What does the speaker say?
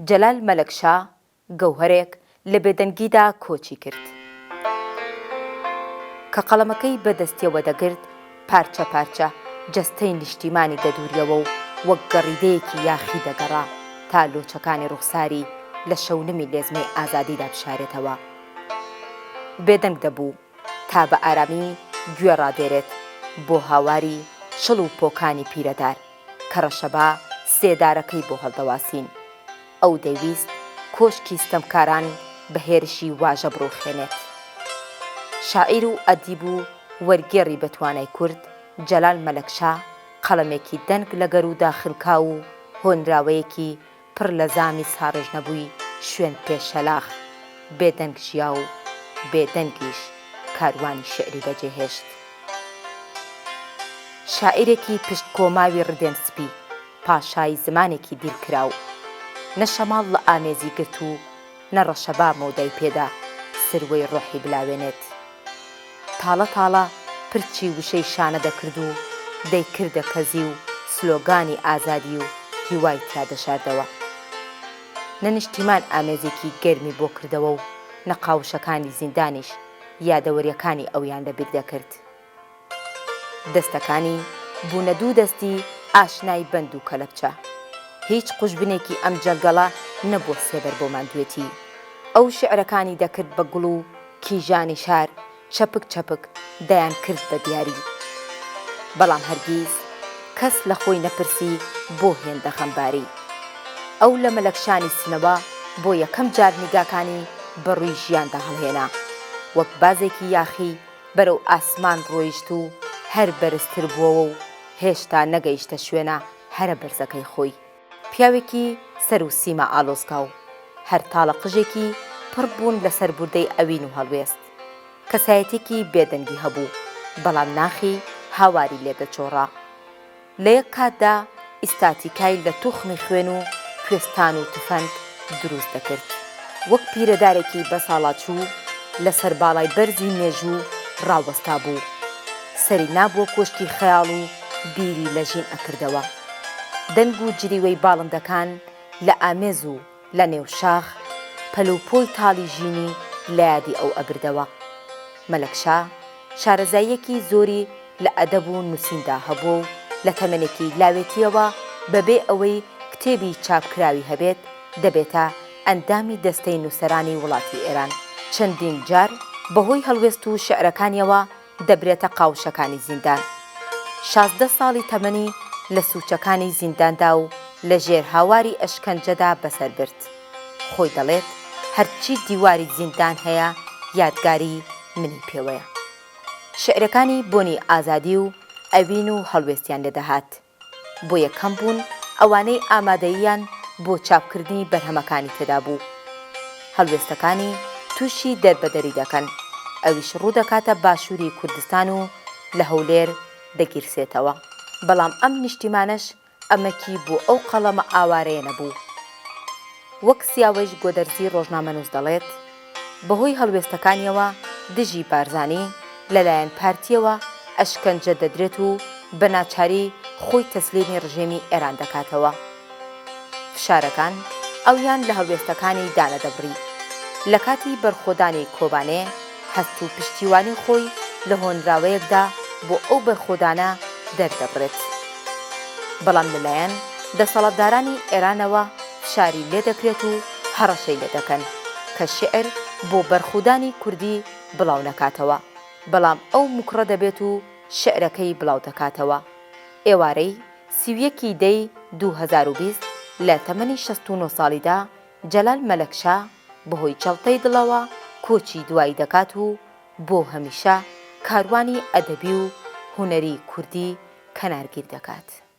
جەلال مەلەکشا گەوهەرێک لە بێدەنگیدا کۆچی کرد کە قەڵەمەکەی بەدەستیەوە دەگرت پارچە پارچە جەستەی نیشتیمانی دەدووریەوە و وەک گەڕیدەیەکی یاخی دەگەڕا تا لۆچەکانی ڕوخساری لە شەونمی لێزمەی ئازادیدا بشارێتەوە. بێدەنگ دەبوو تا بە ئارامی گوێ ڕادێرێت بۆ هاواری شڵ و پۆکانی پیرەدار کە ڕەشەبا سێدارەکەی بۆ هەڵدەواسین. ئەو دەیویست کۆشکی ستەمکاران بە هێرشی واژە بڕوخێنێت. شاعیر و ئەدیب و وەرگێڕی بەتوانای کورد جەلال مەلەکشا قەڵەمێکی دەنگ لە گەروودا خلکا و هۆنراوەیەکی پڕ لە زامی ساڕژ نەبووی شوێن پێشەلاخ بێدەنگ ژیا و بێدەنگیش کاروانی شعری بەجێهێشت. شاعیرێکی پشت کۆماوی ڕدێن سپی پاشای زمانێکی دیرکراو نە شەماڵ لە ئامێزی گرت و نە ڕەشەبا مەودای پێدا سروەی ڕۆحی بلاوێنێت. تاڵە تاڵە پرچی وشەی شانە دەکرد و دەیکردە کەزی و سلۆگانی ئازادی و هیوای تیا دەشاردەوە. نە نیشتیمان ئامێزێکی گەرمی بۆ کردەوە و نە قاوشەکانی زیندانیش یادەوەریەکانی ئەویان لەبیر دەکرد. دەستەکانی بوونە دوو دەستی ئاشنای بەند و کەلەپچە. هیچ قوشبنێکی ئەم جەنگەڵە نەبووە سێبەر بۆ ماندوێتی. ئەو شعرەکانی دەکرد بە گوڵ و کیژانی شار چەپک چەپک دەیان کرد بە دیاری. بەڵام هەرگیز کەس لە خۆی نەپرسی بۆ هێندە خەمباری. ئەو لە مەلەکشانی سنەوە بۆ یەکەم جار نیگاکانی بەڕووی ژیاندا هەڵهێنا وەک بازێکی یاخی بەرەو ئاسمان ڕۆیشت و هەر بەرزتر بووەوە و هێشتا نەگەیشتە شوێنە هەرە بەرزەکەی خۆی. پیاوێکی سەر و سیمە ئالۆزکا و هەر تاڵە قژێکی پڕ بوون لە سەربوردەی ئەوین و هەڵوێست. کەسایەتێکی بێدەنگی هەبوو بەڵام ناخی هاواری لێدەچۆڕا. لە یەک کاتدا ئیستاتیکای لە توخمی خوێن و کوێستان و تفەنگ دروست دەکرد. وەک پیرەدارێکی بەساڵاچوو لە سەرباڵای بەرزی مێژوو ڕاوەستا بوو. سەری نابووە کۆشکی خەیاڵ و بیری لە ژین ئەکردەوە. دەنگ و جریوەی باڵندەکان لە ئامێز و لە نێو شاخ پەلوپۆی تاڵی ژینی لە یادی ئەو ئەبردەوە. مەلەکشا شارەزاییەکی زۆری لە ئەدەب و نووسیندا هەبوو و لە تەمەنێکی لاوێتیەوە بەبێ ئەوەی کتێبی چاپکراوی هەبێت دەبێتە ئەندامی دەستەی نووسەرانی وڵاتی ئێران. چەندین جار بەهۆی هەڵوێست و شعرەکانیەوە دەبرێتە قاوشەکانی زیندان. 16 ساڵی تەمەنی لە سوچەکانی زینداندا و لە ژێر هاواری ئەشکەنجەدا بەسەر برد. خۆی دەڵێت هەرچی دیواری زیندان هەیە یادگاری منی پێوەیە. شعرەکانی بۆنی ئازادی و ئەوین و هەڵوێستیان لێدەهات. بۆ یەکەم بوون ئەوانەی ئامادەییان بۆ چاپکردنی بەرهەمەکانی تێدا بوو. هەڵوێستەکانی تووشی دەربەدەری دەکەن. ئەویش ڕوو دەکاتە باشووری کوردستان و لە هەولێر دەگیرسێتەوە. بەڵام ئەم نیشتیمانەش ئەمەکی بۆ ئەو قەڵەمە ئاوارەیە نەبوو. وەک سیاوەش گۆدەرزی ڕۆژنامەنووس دەڵێت بەهۆی هەڵوێستەکانیەوە دژی بارزانی لەلایەن پارتیەوە ئەشکەنجە دەدرێت و بە ناچاری خۆی تەسلیمی ڕژێمی ئێران دەکاتەوە. فشارەکان ئەویان لە هەڵوێستەکانی دانەدەبڕی. لە کاتی بەرخۆدانی کۆبانێ هەست و پشتیوانی خۆی لە هۆنراوەیەکدا بۆ ئەو بەرخۆدانە دەردەبڕێت. بەڵام لەلایەن دەسەڵاتدارانی ئێرانەوە فشاری لێ دەکرێت و هەڕەشەی لێ دەکەن کە شعر بۆ بەرخودانی کوردی بڵاو نەکاتەوە. بەڵام ئەو موکڕە دەبێت و شعرەکەی بڵاو دەکاتەوە. ئێوارەی 31 دەی 2020 لە تەمەنی 69 ساڵیدا جەلال مەلەکشا بەهۆی جەڵتەی دڵەوە کۆچی دوایی دەکات و بۆ هەمیشە کاروانی ئەدەبی و هونەری کوردی کەنارگیر دەکات.